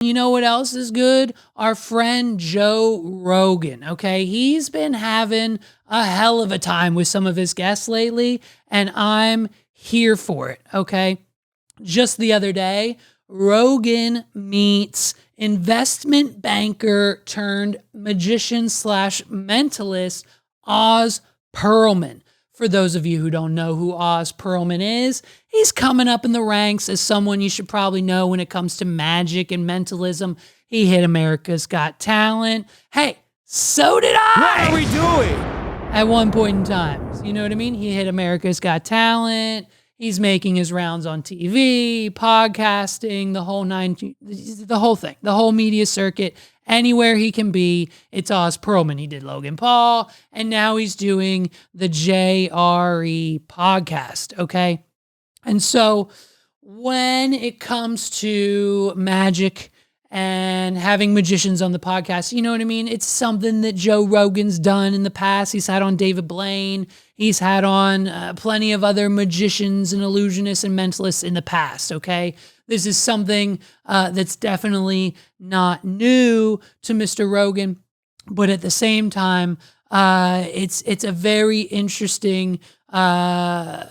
You know what else is good? Our friend Joe Rogan, okay? He's been having a hell of a time with some of his guests lately, and I'm here for it, okay? Just the other day, Rogan meets investment banker turned magician slash mentalist Oz Pearlman. For those of you who don't know who Oz Pearlman is, he's coming up in the ranks as someone you should probably know when it comes to magic and mentalism. He hit America's Got Talent. Hey, so did I! What are we doing? At one point in time. You know what I mean? He hit America's Got Talent. He's making his rounds on TV, podcasting, the whole thing, the whole media circuit. Anywhere he can be, it's Oz Pearlman. He did Logan Paul, and now he's doing the JRE podcast, okay? And so when it comes to magic and having magicians on the podcast, you know what I mean? It's something that Joe Rogan's done in the past. He's had on David Blaine. He's had on plenty of other magicians and illusionists and mentalists in the past, okay? This is something that's definitely not new to Mr. Rogan, but at the same time, it's a very interesting type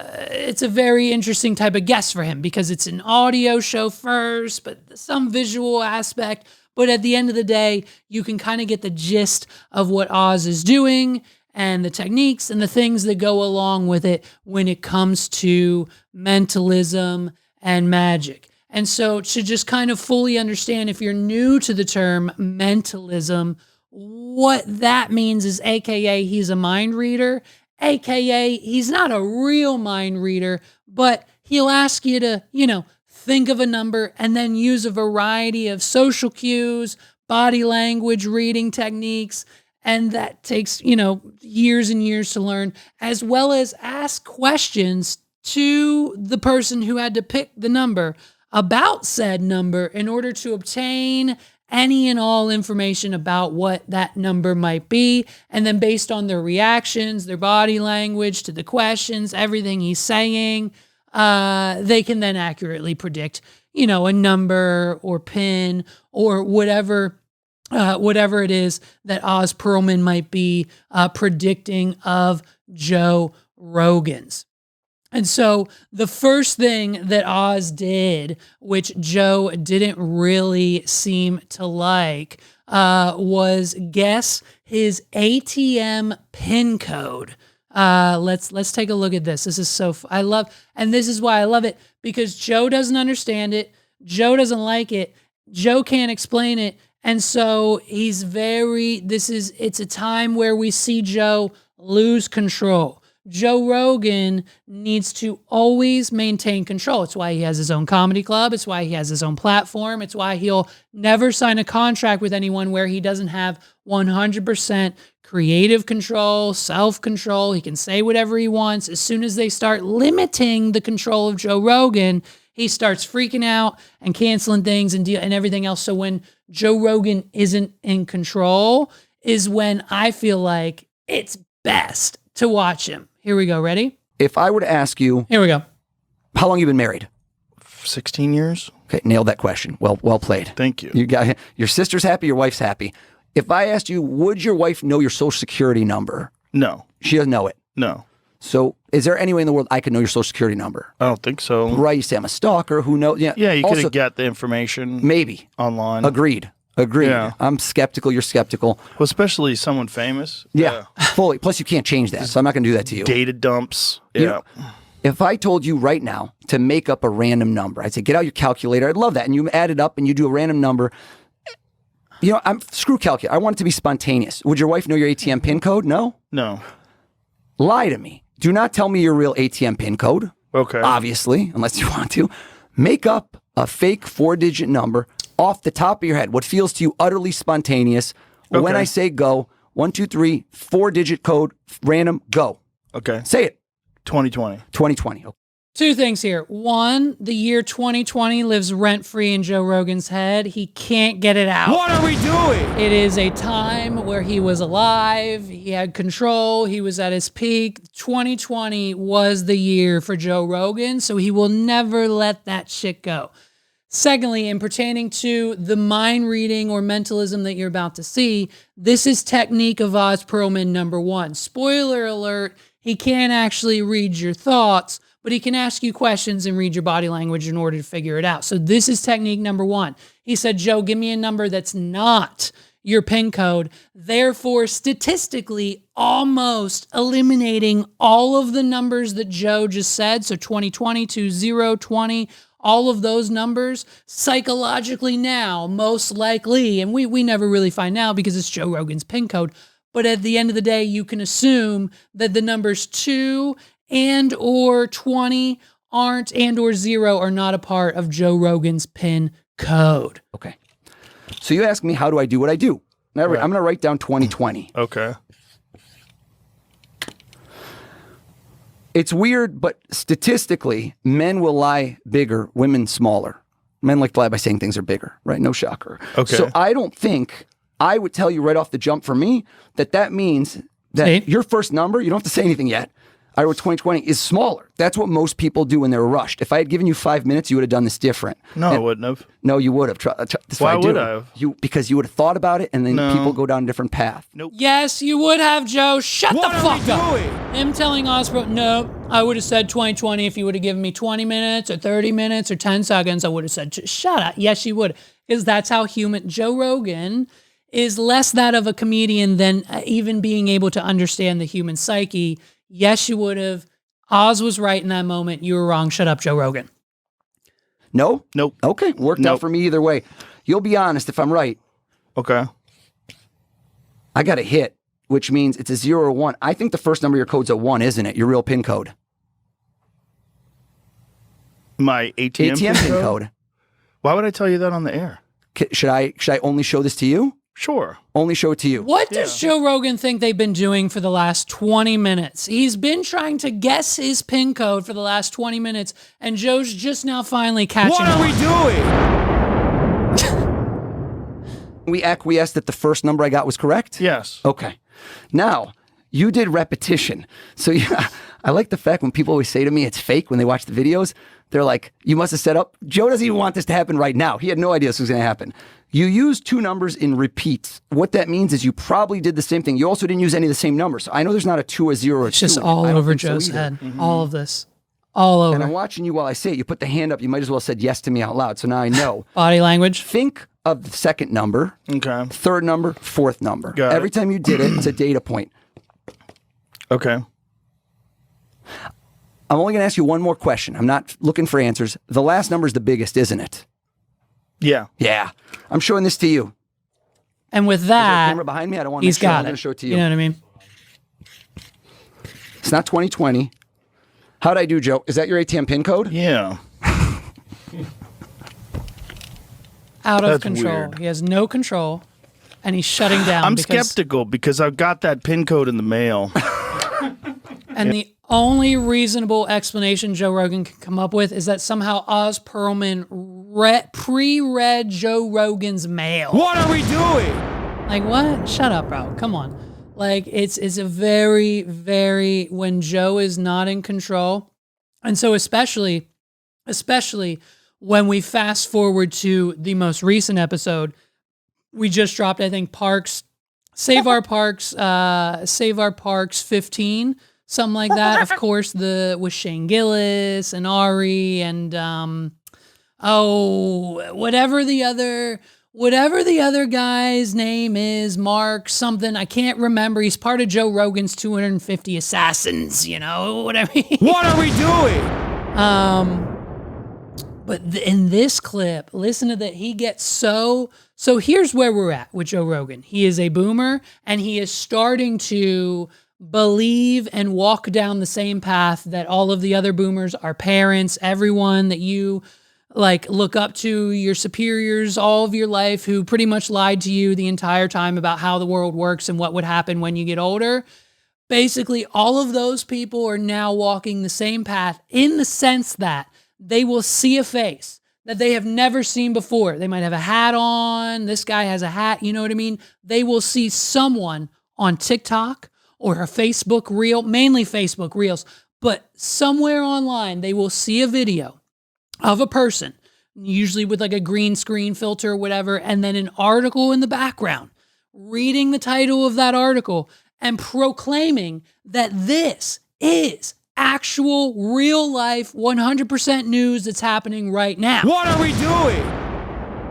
of guest for him because it's an audio show first, but some visual aspect. But at the end of the day, you can kind of get the gist of what Oz is doing and the techniques and the things that go along with it when it comes to mentalism and magic. And so to just kind of fully understand, if you're new to the term mentalism, what that means is AKA he's a mind reader, AKA he's not a real mind reader, but he'll ask you to, think of a number and then use a variety of social cues, body language, reading techniques, and that takes, years and years to learn, as well as ask questions to the person who had to pick the number about said number in order to obtain any and all information about what that number might be. And then based on their reactions, their body language to the questions, everything he's saying, they can then accurately predict, a number or pin or whatever it is that Oz Pearlman might be predicting of Joe Rogan's. And so the first thing that Oz did, which Joe didn't really seem to like, was guess his ATM PIN code. Let's take a look at this. This is this is why I love it, because Joe doesn't understand it. Joe doesn't like it. Joe can't explain it. And so it's a time where we see Joe lose control. Joe Rogan needs to always maintain control. It's why he has his own comedy club. It's why he has his own platform. It's why he'll never sign a contract with anyone where he doesn't have 100% creative control, self-control. He can say whatever he wants. As soon as they start limiting the control of Joe Rogan, he starts freaking out and canceling things and everything else. So when Joe Rogan isn't in control is when I feel like it's best to watch him. Here we go. Ready? If I were to ask you, here we go. How long you been married? 16 years. Okay, nailed that question. Well played. Thank you. You got your sister's happy, your wife's happy. If I asked you, would your wife know your social security number? No. She doesn't know it. No. So is there any way in the world I could know your social security number? I don't think so. Right, you say I'm a stalker, who knows? Yeah, you could have got the information. Maybe. Online. Agreed. Yeah. I'm skeptical, you're skeptical. Well, especially someone famous. Yeah, fully. Plus you can't change that, so I'm not going to do that to you. Data dumps. Yeah. If I told you right now to make up a random number, I'd say, get out your calculator. I'd love that. And you add it up and you do a random number. Screw calculator. I want it to be spontaneous. Would your wife know your ATM PIN code? No? No. Lie to me. Do not tell me your real ATM PIN code. Okay. Obviously, unless you want to. Make up a fake 4-digit number off the top of your head, what feels to you utterly spontaneous. Okay. When I say go, 1, 2, 3, 4-digit code, random, go. Okay. Say it. 2020. 2020. Okay. Two things here. One, the year 2020 lives rent-free in Joe Rogan's head. He can't get it out. What are we doing? It is a time where he was alive. He had control. He was at his peak. 2020 was the year for Joe Rogan, so he will never let that shit go. Secondly, in pertaining to the mind reading or mentalism that you're about to see, this is technique of Oz Pearlman number 1. Spoiler alert, he can't actually read your thoughts, but he can ask you questions and read your body language in order to figure it out. So this is technique number 1. He said, Joe, give me a number that's not your PIN code, therefore statistically almost eliminating all of the numbers that Joe just said. So 2020, 20, 20, all of those numbers psychologically now, most likely, and we never really find out because it's Joe Rogan's PIN code, but at the end of the day, you can assume that the numbers 2 and or 20 aren't and or 0 are not a part of Joe Rogan's PIN code. Okay. So you ask me, how do I do what I do? Now, I'm going to write down 2020. Okay. It's weird, but statistically, men will lie bigger, women smaller. Men like to lie by saying things are bigger, right? No shocker. Okay. So I don't think, I would tell you right off the jump for me, that means that your first number, you don't have to say anything yet, I wrote 2020 is smaller. That's what most people do when they're rushed. If I had given you 5 minutes, you would have done this different. No, I wouldn't have. No, you would have. Why would I have? Because you would have thought about it, and then people go down a different path. Nope. Yes, you would have, Joe. Shut What the are fuck we up. doing? Him telling Osborne, no, I would have said 2020 if you would have given me 20 minutes or 30 minutes or 10 seconds. I would have said, shut up. Yes, you would. Because that's how Joe Rogan is less that of a comedian than even being able to understand the human psyche. Yes, you would have. Oz was right in that moment. You were wrong. Shut up, Joe Rogan. No? Nope. Okay, worked out for me either way. You'll be honest if I'm right. Okay. I got a hit, which means it's a 0 or 1. I think the first number of your code's a 1, isn't it? Your real PIN code. My ATM PIN code. Why would I tell you that on the air? Should I only show this to you? Sure. Only show it to you. What does Joe Rogan think they've been doing for the last 20 minutes? He's been trying to guess his PIN code for the last 20 minutes, and Joe's just now finally catching on. What are we doing? We acquiesced that the first number I got was correct? Yes. Okay. Now, you did repetition. So yeah, I like the fact when people always say to me it's fake when they watch the videos. They're like, you must have set up. Joe doesn't even want this to happen right now. He had no idea this was going to happen. You used 2 numbers in repeats. What that means is you probably did the same thing. You also didn't use any of the same numbers. So I know there's not a 2, a 0, or a 2. It's just all over Joe's head. All of this. All over. And I'm watching you while I say it. You put the hand up. You might as well have said yes to me out loud. So now I know. Body language. Think of the second number, Okay. third number, fourth number. Got Every it. time you did it, it's a data point. Okay. I'm only going to ask you one more question. I'm not looking for answers. The last number is the biggest, isn't it? Yeah. Yeah. I'm showing this to you. And with Is there a that, camera behind me? I don't want to he's make sure I'm got going it. to show it to you. You know what I mean? It's not 2020. How'd I do, Joe? Is that your ATM PIN code? Yeah. Out of That's control. weird. He has no control, and he's shutting down. I'm because, skeptical because I got that PIN code in the mail. And the only reasonable explanation Joe Rogan can come up with is that somehow Oz Pearlman pre-read Joe Rogan's mail. What are we doing? Like, what? Shut up, bro. Come on. Like, it's a very, very, when Joe is not in control. And so especially when we fast forward to the most recent episode, we just dropped, I think, Save Our Parks 15, something like that. Of course, with Shane Gillis and Ari and, whatever the other guy's name is, Mark something, I can't remember. He's part of Joe Rogan's 250 Assassins, whatever. What are we doing? But in this clip, listen to that. He gets so here's where we're at with Joe Rogan. He is a boomer, and he is starting to believe and walk down the same path that all of the other boomers, our parents, everyone that you look up to, your superiors all of your life, who pretty much lied to you the entire time about how the world works and what would happen when you get older. Basically, all of those people are now walking the same path in the sense that they will see a face that they have never seen before. They might have a hat on. This guy has a hat. You know what I mean? They will see someone on TikTok or a Facebook reel, mainly Facebook reels, but somewhere online, they will see a video of a person usually with like a green screen filter or whatever, and then an article in the background, reading the title of that article and proclaiming that this is actual real life 100% news that's happening right now. What are we doing?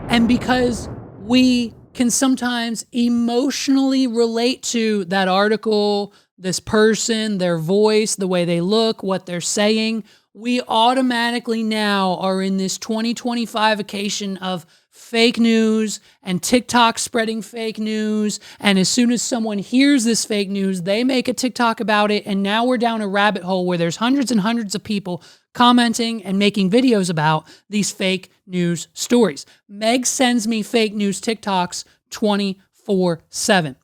And because we can sometimes emotionally relate to that article, this person, their voice, the way they look, what they're saying, we automatically now are in this 2025ification of fake news and TikTok spreading fake news. And as soon as someone hears this fake news, they make a TikTok about it. And now we're down a rabbit hole where there's hundreds and hundreds of people commenting and making videos about these fake news stories. Meg sends me fake news TikToks 24/7.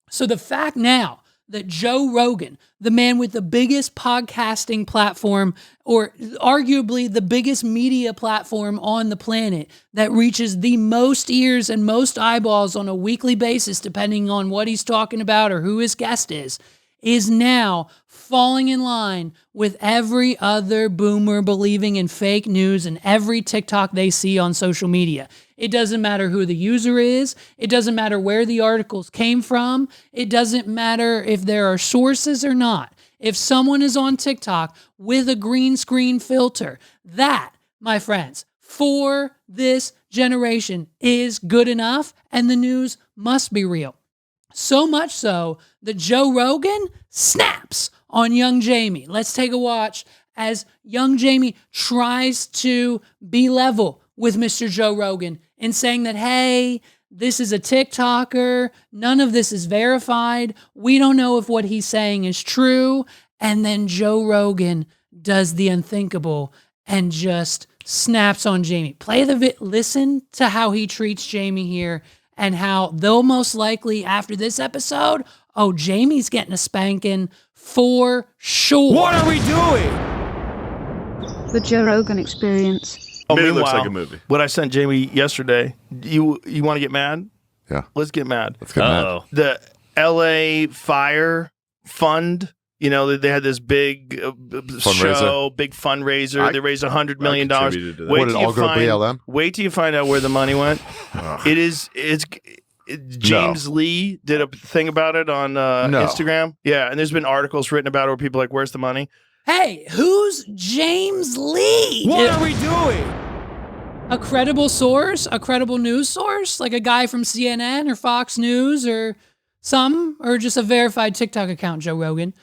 So the fact now that Joe Rogan, the man with the biggest podcasting platform, or arguably the biggest media platform on the planet, that reaches the most ears and most eyeballs on a weekly basis, depending on what he's talking about or who his guest is now falling in line with every other boomer believing in fake news and every TikTok they see on social media. It doesn't matter who the user is. It doesn't matter where the articles came from. It doesn't matter if there are sources or not. If someone is on TikTok with a green screen filter, that, my friends, for this generation is good enough, and the news must be real. So much so that Joe Rogan snaps on young Jamie. Let's take a watch as young Jamie tries to be level with Mr. Joe Rogan in saying that, hey, this is a TikToker. None of this is verified. We don't know if what he's saying is true. And then Joe Rogan does the unthinkable and just snaps on Jamie. Listen to how he treats Jamie here, and how they'll most likely, after this episode, Jamie's getting a spanking for sure. What are we doing? The Joe Rogan Experience. Maybe it looks like a movie. What I sent Jamie yesterday, you want to get mad? Yeah. Let's get mad. Let's get mad. The LA Fire Fund, they had this big show, big fundraiser. They raised $100 million. contributed to that. Wait What, till it all you go to BLM? Wait till you find out where the money went. James Lee did a thing about it on Instagram. Yeah, and there's been articles written about it where people are like, where's the money? Hey, who's James Lee? What are we doing? A credible source? A credible news source? Like a guy from CNN or Fox News or just a verified TikTok account, Joe Rogan.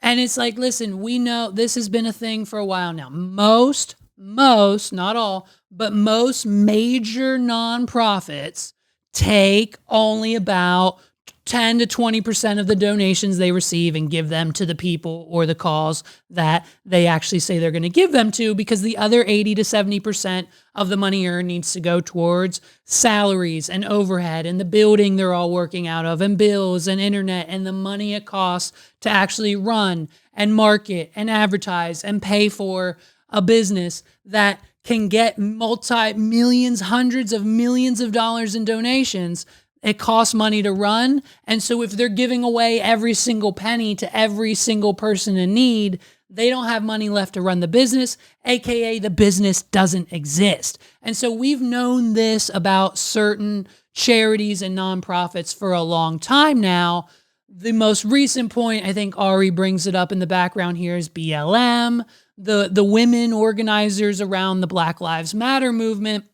And it's like, listen, we know this has been a thing for a while now. Most, not all, but most major nonprofits take only about 10 to 20% of the donations they receive and give them to the people or the cause that they actually say they're going to give them to, because the other 80 to 70% of the money earned needs to go towards salaries and overhead and the building they're all working out of and bills and internet and the money it costs to actually run and market and advertise and pay for a business that can get multi-millions, hundreds of millions of dollars in donations. It costs money to run. And so if they're giving away every single penny to every single person in need, they don't have money left to run the business, aka the business doesn't exist. And so we've known this about certain charities and nonprofits for a long time now. The most recent point, I think Ari brings it up in the background here, is BLM. The women organizers around the Black Lives Matter movement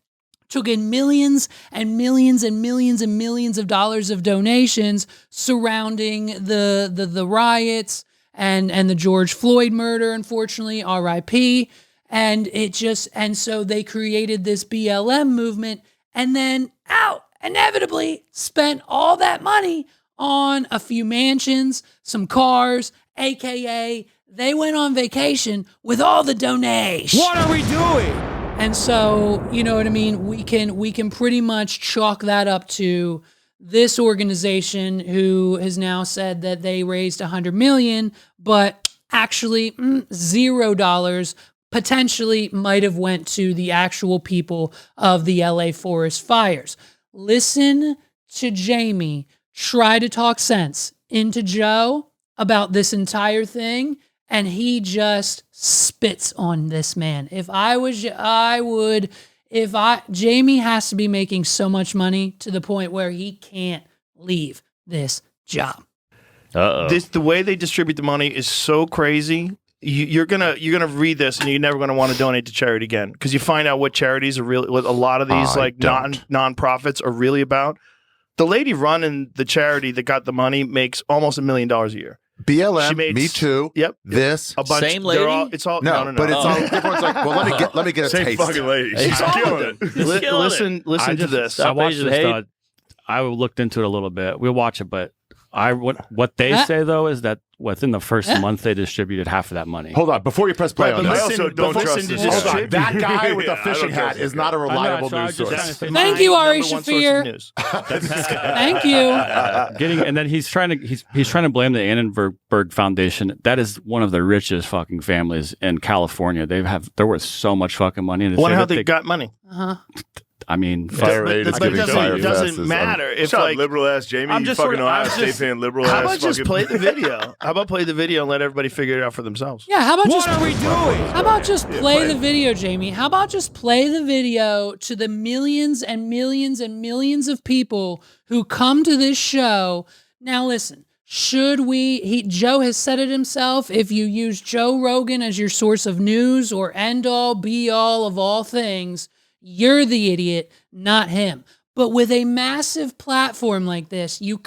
took in millions and millions and millions and millions of dollars of donations surrounding the riots and the George Floyd murder, unfortunately, RIP. And so they created this BLM movement and then inevitably spent all that money on a few mansions, some cars, aka they went on vacation with all the donations. What are we doing? And so, you know what I mean? We can pretty much chalk that up to this organization who has now said that they raised $100 million, but actually $0 potentially might have went to the actual people of the LA forest fires. Listen to Jamie try to talk sense into Joe about this entire thing, and he just spits on this man. If I was you, I would Jamie has to be making so much money to the point where he can't leave this job. The way they distribute the money is so crazy. You're gonna read this and you're never gonna want to donate to charity again, because you find out what charities are really, what a lot of these non-profits are really about. The lady running the charity that got the money makes almost $1 million a year. BLM, Me Too. Yep. This a bunch. Same lady. No, but it's all. Everyone's like, well, let me get a same taste. fucking lady. She's killing it. Listen to this. I watched this. I looked into it a little bit. We'll watch it, but what they say though is that within the first month they distributed half of that money. Hold on, before you press play on I this. also don't trust this. Hold on, that guy with the fishing hat is not a reliable news source. Thank you, Ari Shafir. Thank you. And then he's trying to blame the Annenberg Foundation. That is one of the richest fucking families in California. They're worth so much fucking money. I wonder how they got money. I mean, Fire Aid is giving Fire it doesn't matter. If like liberal ass Jamie, I'm you just fucking sort of- Ohio I'm State just- fan, liberal how ass. about just play the video? How about play the video and let everybody figure it out for themselves? Yeah, how about What are we doing? How about just play the video, Jamie? How about just play the video to the millions and millions and millions of people who come to this show? Now listen, Joe has said it himself, if you use Joe Rogan as your source of news or end all be all of all things, you're the idiot, not him. But with a massive platform like this, you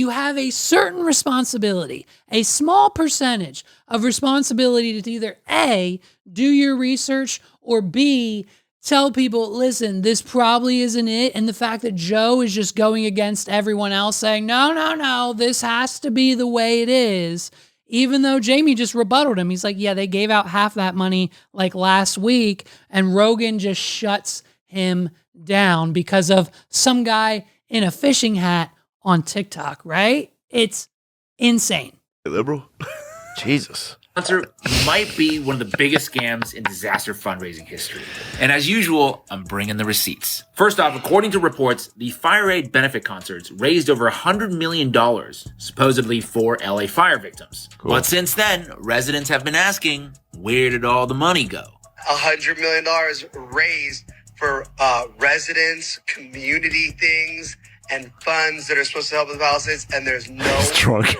have a certain responsibility, a small percentage of responsibility to either A, do your research, or B, tell people, listen, this probably isn't it. And the fact that Joe is just going against everyone else saying, no, this has to be the way it is. Even though Jamie just rebutted him. He's like, yeah, they gave out half that money like last week. And Rogan just shuts him down because of some guy in a fishing hat on TikTok, right? It's insane. Liberal. Jesus. Sponsor might be one of the biggest scams in disaster fundraising history. And as usual, I'm bringing the receipts. First off, according to reports, the Fire Aid benefit concerts raised over $100 million, supposedly for LA fire victims. Cool. But since then, residents have been asking, where did all the money go? $100 million raised for residents, community things, and funds that are supposed to help with Palisades, and there's no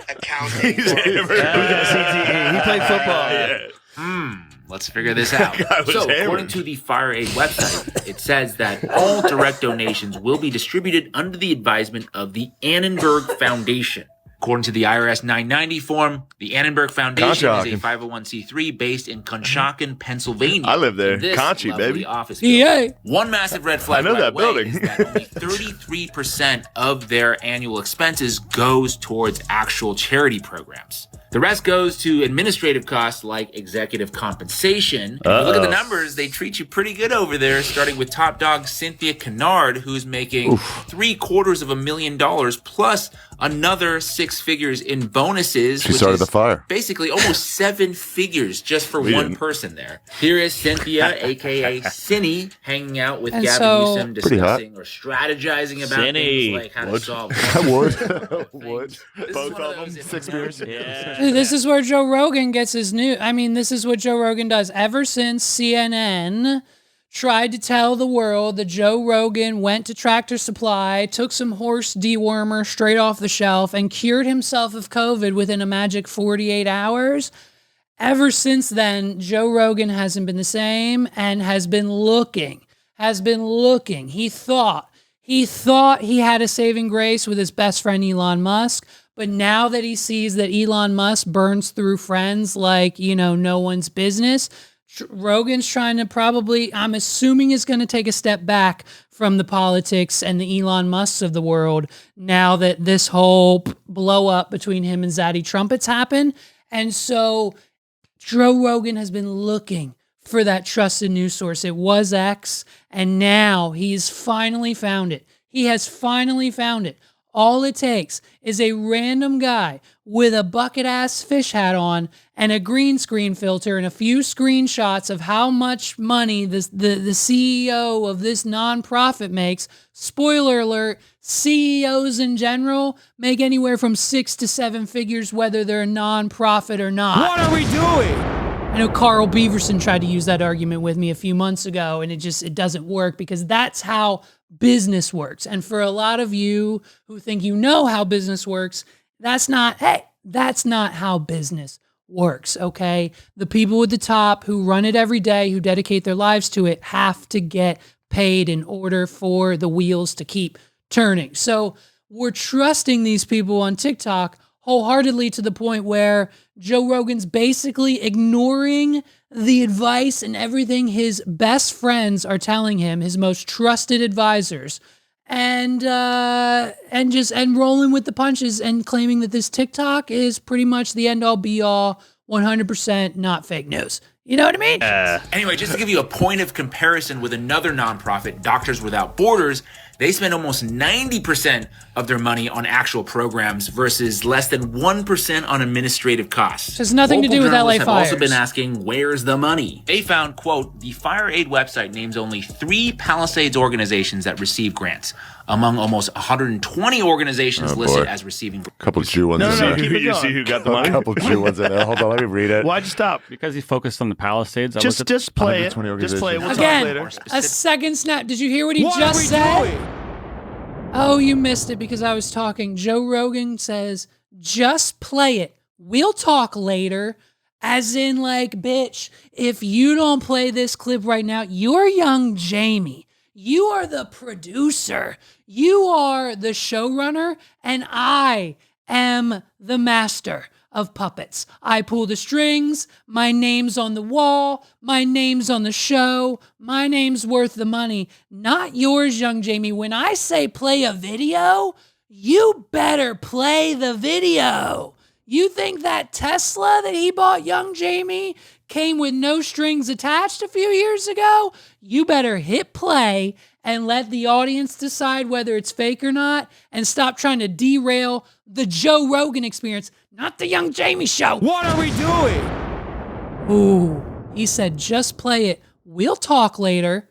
accounting for it. He played football. Let's figure this out. So, according to the Fire Aid website, it says that all direct donations will be distributed under the advisement of the Annenberg Foundation. According to the IRS 990 form, the Annenberg Foundation is a 501c3 based in Conshohocken, Pennsylvania. I live there. This Conchi, lovely baby. Office building. Yay. One massive red flag I know right that away building. is that only 33% of their annual expenses goes towards actual charity programs. The rest goes to administrative costs like executive compensation. If you look at the numbers, they treat you pretty good over there, starting with top dog Cynthia Kennard, who's making $750,000 plus another 6 figures in bonuses. She started the fire. Basically almost 7 figures just for one person there. Here is Cynthia, a.k.a. Cinny, hanging out with And Gavin so- Newsom, discussing or strategizing about things like how to solve I would. both of them. 6 beers. This is where Joe Rogan gets his news. I mean, this is what Joe Rogan does. Ever since CNN tried to tell the world that Joe Rogan went to Tractor Supply, took some horse dewormer straight off the shelf, and cured himself of COVID within a magic 48 hours, ever since then, Joe Rogan hasn't been the same and has been looking. He thought he had a saving grace with his best friend Elon Musk. But now that he sees that Elon Musk burns through friends like, no one's business, Rogan's trying to probably, I'm assuming, is going to take a step back from the politics and the Elon Musks of the world now that this whole blow up between him and Zaddy Trumpets happened. And so Joe Rogan has been looking for that trusted news source. It was X, and now he's finally found it. He has finally found it. All it takes is a random guy with a bucket-ass fish hat on and a green screen filter and a few screenshots of how much money the CEO of this nonprofit makes. Spoiler alert, CEOs in general make anywhere from 6 to 7 figures whether they're a nonprofit or not. What are we doing? I know Carl Beaverson tried to use that argument with me a few months ago, and it doesn't work because that's how business works. And for a lot of you who think you know how business works, that's not how business works, okay? The people at the top who run it every day, who dedicate their lives to it, have to get paid in order for the wheels to keep turning. So we're trusting these people on TikTok wholeheartedly to the point where Joe Rogan's basically ignoring the advice and everything his best friends are telling him, his most trusted advisors, and rolling with the punches and claiming that this TikTok is pretty much the end all be all, 100% not fake news. You know what I mean? Anyway, just to give you a point of comparison with another nonprofit, Doctors Without Borders, they spend almost 90% of their money on actual programs versus less than 1% on administrative costs. Has nothing to do with LA fires. Have also been asking, where's the money? They found, quote, the Fire Aid website names only 3 Palisades organizations that receive grants, among almost 120 organizations listed as receiving. Couple Jew ones in there. You see who got the money? A couple Jew ones in there. Hold on, let me read it. Why'd you stop? Because he focused on the Palisades. Just play it. 120 Just play it. We'll Again, talk later. a second snap. Did you hear what he just said? Oh, you missed it because I was talking. Joe Rogan says, just play it. We'll talk later. As in, like, bitch, if you don't play this clip right now, you're young Jamie. You are the producer. You are the showrunner, and I am the master of puppets. I pull the strings. My name's on the wall. My name's on the show. My name's worth the money. Not yours, young Jamie. When I say play a video, you better play the video. You think that Tesla that he bought young Jamie came with no strings attached a few years ago? You better hit play and let the audience decide whether it's fake or not, and stop trying to derail the Joe Rogan experience, not the young Jamie show. What are we doing? Ooh, he said just play it. We'll talk later.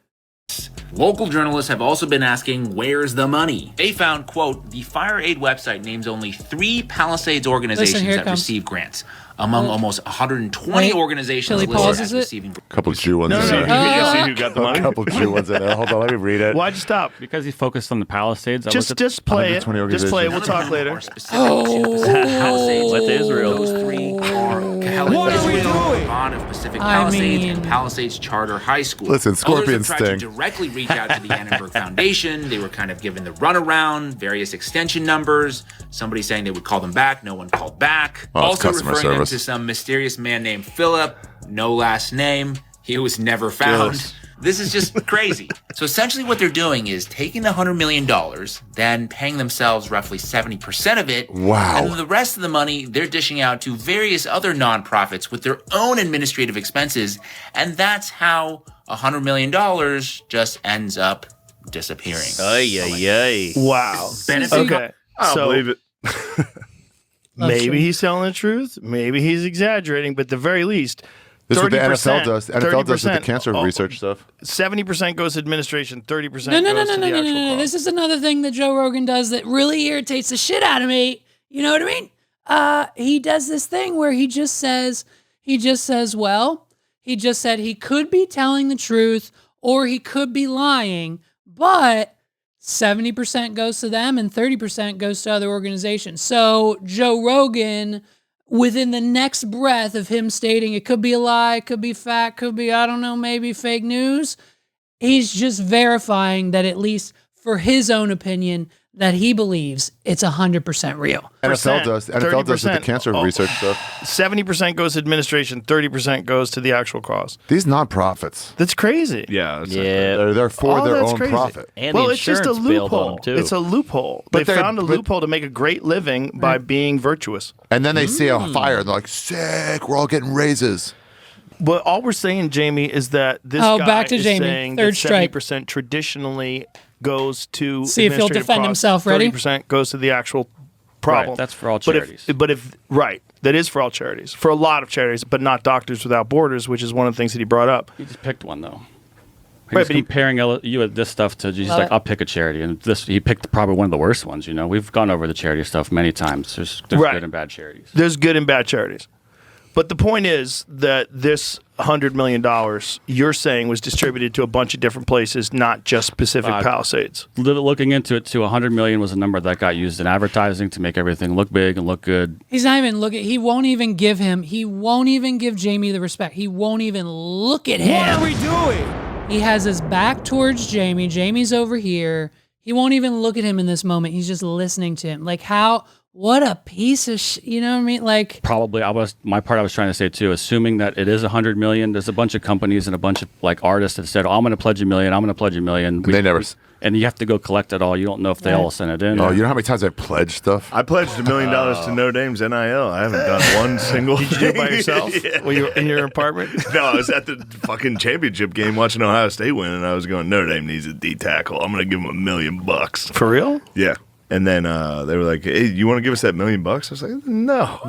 Local journalists have also been asking, where's the money? They found, quote, the Fire Aid website names only 3 Palisades organizations that receive grants, among almost 120 organizations listed as receiving. Couple Jew ones in there. You see who got the money? A couple Jew ones in there. Hold on, let me read it. Why'd you stop? Because he focused on the Palisades. Just play it. Just play it. We'll talk later. Palisades. With Israel. Those 3 are What are we doing? Bond of Pacific Palisades and Palisades Charter High School. Listen, Scorpion Others have tried sting. to directly reach out to the Annenberg Foundation. They were kind of given the runaround, various extension numbers. Somebody saying they would call them back. No one called back. Also referring them to some mysterious man named Philip, no last name. He was never found. Yes. This is just crazy. So essentially what they're doing is taking the $100 million, then paying themselves roughly 70% of it. Wow. And then the rest of the money they're dishing out to various other nonprofits with their own administrative expenses. And that's how $100 million just ends up disappearing. Wow. Okay. I don't believe it. Maybe he's telling the truth. Maybe he's exaggerating. But at the very least, This is what the 30%, NFL does. The NFL does with the 30%, cancer research stuff. 70% goes to administration, 30% No. goes to the actual cost. This is another thing that Joe Rogan does that really irritates the shit out of me. You know what I mean? He does this thing where he just says, well, he just said he could be telling the truth or he could be lying, but 70% goes to them and 30% goes to other organizations. So Joe Rogan, within the next breath of him stating it could be a lie, it could be fact, could be, I don't know, maybe fake news, he's just verifying that at least for his own opinion, that he believes it's 100% real. NFL does. NFL does with the cancer research stuff. 70% goes to administration, 30% goes to the actual cause. These nonprofits. That's crazy. Yeah. They're for their that's own crazy. profit. And well, the it's just a insurance bailed on loophole. them, too. It's a loophole. But they they're- found a but- loophole to make a great living by being virtuous. And then they see a fire and they're like, sick, we're all getting raises. But all we're saying, Jamie, is that this Oh, guy back to is Jamie. saying Third that strike. 70% traditionally goes to See if he'll administrative defend costs, himself. Ready? 30% goes to the actual problem. Right, that's for all But charities. right, that is for all charities, for a lot of charities, but not Doctors Without Borders, which is one of the things that he brought up. He just picked one though. Right, He's but he- comparing you with this stuff to. He's like, I'll pick a charity, and this he picked probably one of the worst ones. You know, we've gone over the charity stuff many times. There's Right. good and bad charities. There's good and bad charities. But the point is that this $100 million you're saying was distributed to a bunch of different places, not just Pacific Palisades. Looking into it, too, $100 million was a number that got used in advertising to make everything look big and look good. He's not even looking. He won't even give Jamie the respect. He won't even look at him. What are we doing? He has his back towards Jamie. Jamie's over here. He won't even look at him in this moment. He's just listening to him. Like what a piece of you know what I mean? Like probably I was trying to say too, assuming that it is $100 million, there's a bunch of companies and a bunch of like artists that said, oh, I'm going to pledge $1 million. I'm going to pledge $1 million. They never. And you have to go collect it all. You don't know if they all sent it in. Oh, you know how many times I pledged stuff? I pledged $1 million to Notre Dame's NIL. I haven't done one single. Did you do it by yourself? Yeah. Were you in your apartment? No, I was at the fucking championship game watching Ohio State win, and I was going, Notre Dame needs a D tackle. I'm going to give them $1 million. For real? Yeah. And then they were like, "Hey, you want to give us that $1 million?" I was like, "No."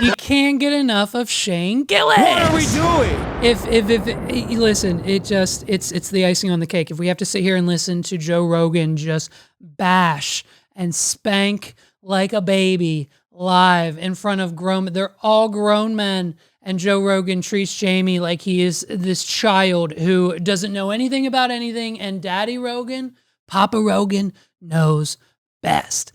You can't get enough of Shane Gillis. What are we doing? If listen, it's the icing on the cake. If we have to sit here and listen to Joe Rogan just bash and spank like a baby live in front of they're all grown men, and Joe Rogan treats Jamie like he is this child who doesn't know anything about anything, and Daddy Rogan, Papa Rogan knows best.